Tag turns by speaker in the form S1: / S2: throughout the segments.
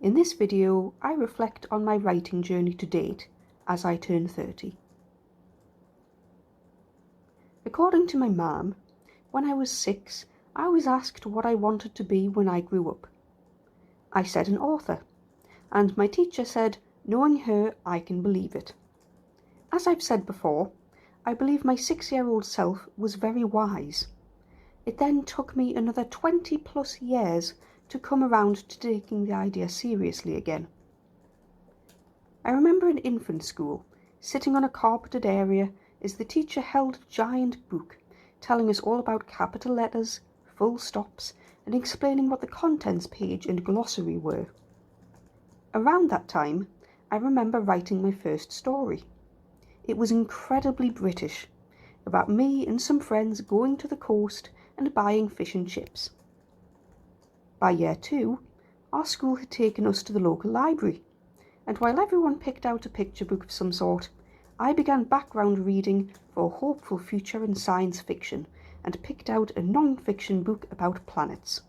S1: In this video, I reflect on my writing journey to date as I turn 30. According to my mum, when I was 6, I was asked what I wanted to be when I grew up. I said an author, and my teacher said, knowing her, I can believe it. As I've said before, I believe my 6-year-old self was very wise. It then took me another 20 plus years to come around to taking the idea seriously again. I remember in infant school, sitting on a carpeted area as the teacher held a giant book, telling us all about capital letters, full stops, and explaining what the contents page and glossary were. Around that time, I remember writing my first story. It was incredibly British, about me and some friends going to the coast and buying fish and chips. By year 2, our school had taken us to the local library, and while everyone picked out a picture book of some sort, I began background reading for a hopeful future in science fiction and picked out a non-fiction book about planets.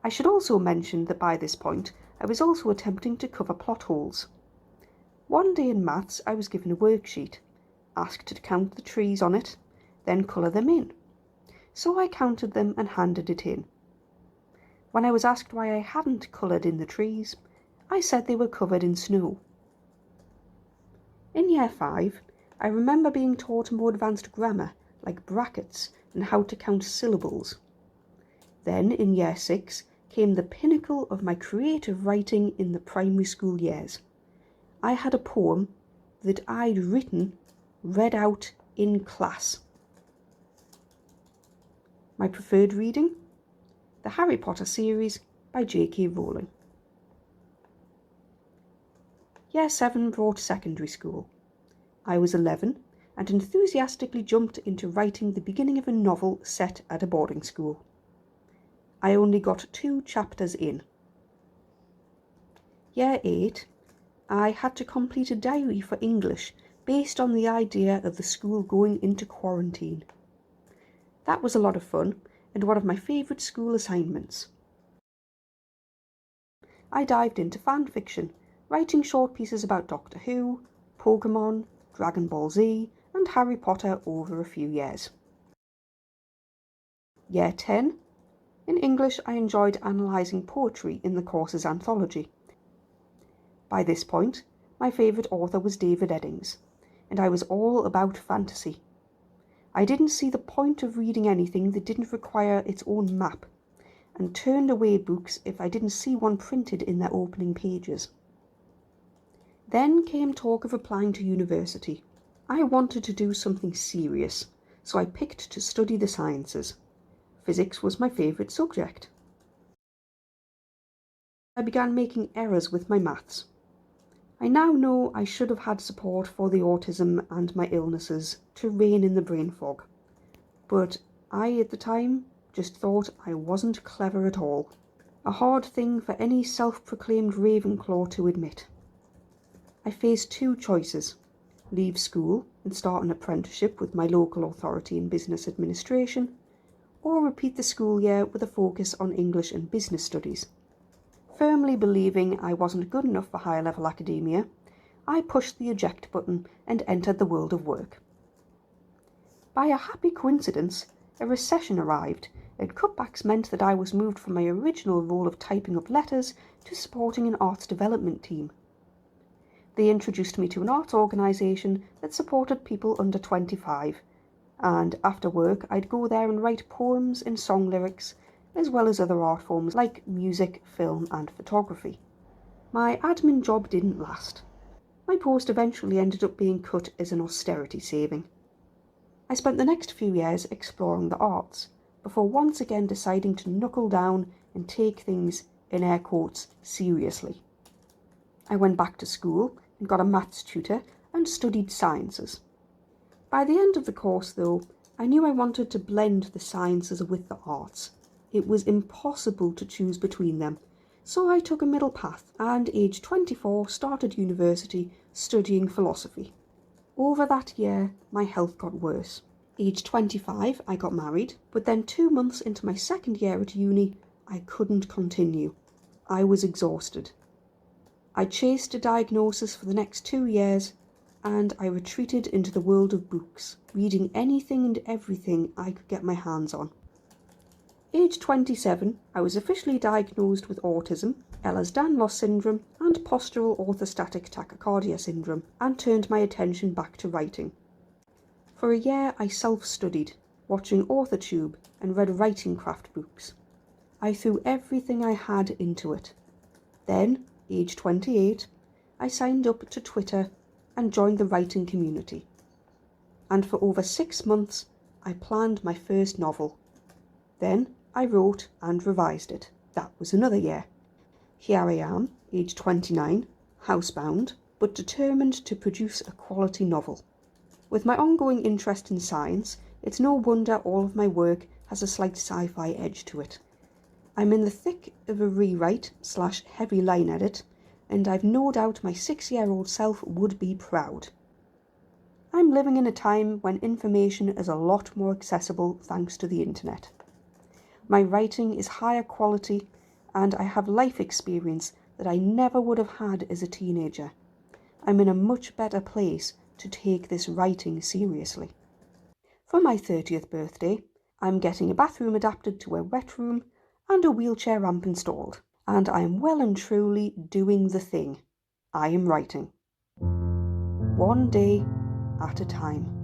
S1: I should also mention that by this point I was also attempting to cover plot holes. One day in maths I was given a worksheet, asked to count the trees on it, then colour them in. So I counted them and handed it in. When I was asked why I hadn't coloured in the trees, I said they were covered in snow. In year 5, I remember being taught more advanced grammar, like brackets and how to count syllables. Then in year 6 came the pinnacle of my creative writing in the primary school years. I had a poem that I'd written, read out in class. My preferred reading? The Harry Potter series by J.K. Rowling. Year 7 brought secondary school. I was 11 and enthusiastically jumped into writing the beginning of a novel set at a boarding school. I only got 2 chapters in. Year 8, I had to complete a diary for English based on the idea of the school going into quarantine. That was a lot of fun and one of my favourite school assignments. I dived into fan fiction, writing short pieces about Doctor Who, Pokemon, Dragon Ball Z and Harry Potter over a few years. Year 10. In English I enjoyed analysing poetry in the course's anthology. By this point, my favourite author was David Eddings, and I was all about fantasy. I didn't see the point of reading anything that didn't require its own map, and turned away books if I didn't see one printed in their opening pages. Then came talk of applying to university. I wanted to do something serious, so I picked to study the sciences. Physics was my favourite subject. I began making errors with my maths. I now know I should have had support for the autism and my illnesses to rein in the brain fog, but I at the time just thought I wasn't clever at all. A hard thing for any self-proclaimed Ravenclaw to admit. I faced 2 choices: leave school and start an apprenticeship with my local authority in business administration, or repeat the school year with a focus on English and business studies. Firmly believing I wasn't good enough for higher level academia, I pushed the eject button and entered the world of work. By a happy coincidence, a recession arrived, and cutbacks meant that I was moved from my original role of typing up letters to supporting an arts development team. They introduced me to an arts organisation that supported people under 25, and after work I'd go there and write poems and song lyrics, as well as other art forms like music, film and photography. My admin job didn't last. My post eventually ended up being cut as an austerity saving. I spent the next few years exploring the arts, before once again deciding to knuckle down and take things, in air quotes, seriously. I went back to school and got a maths tutor and studied sciences. By the end of the course though, I knew I wanted to blend the sciences with the arts. It was impossible to choose between them, so I took a middle path and aged 24 started university studying philosophy. Over that year, my health got worse. Aged 25, I got married, but then 2 months into my second year at uni, I couldn't continue. I was exhausted. I chased a diagnosis for the next 2 years, and I retreated into the world of books, reading anything and everything I could get my hands on. Age 27, I was officially diagnosed with autism, Ehlers-Danlos syndrome, and postural orthostatic tachycardia syndrome, and turned my attention back to writing. For a year, I self-studied, watching AuthorTube and read writing craft books. I threw everything I had into it. Then, age 28, I signed up to Twitter and joined the writing community. And for over 6 months, I planned my first novel. Then I wrote and revised it. That was another year. Here I am, age 29, housebound, but determined to produce a quality novel. With my ongoing interest in science, it's no wonder all of my work has a slight sci-fi edge to it. I'm in the thick of a rewrite/heavy line edit, and I've no doubt my 6-year-old self would be proud. I'm living in a time when information is a lot more accessible thanks to the internet. My writing is higher quality, and I have life experience that I never would have had as a teenager. I'm in a much better place to take this writing seriously. For my 30th birthday, I'm getting a bathroom adapted to a wet room and a wheelchair ramp installed, and I am well and truly doing the thing. I am writing. One day at a time.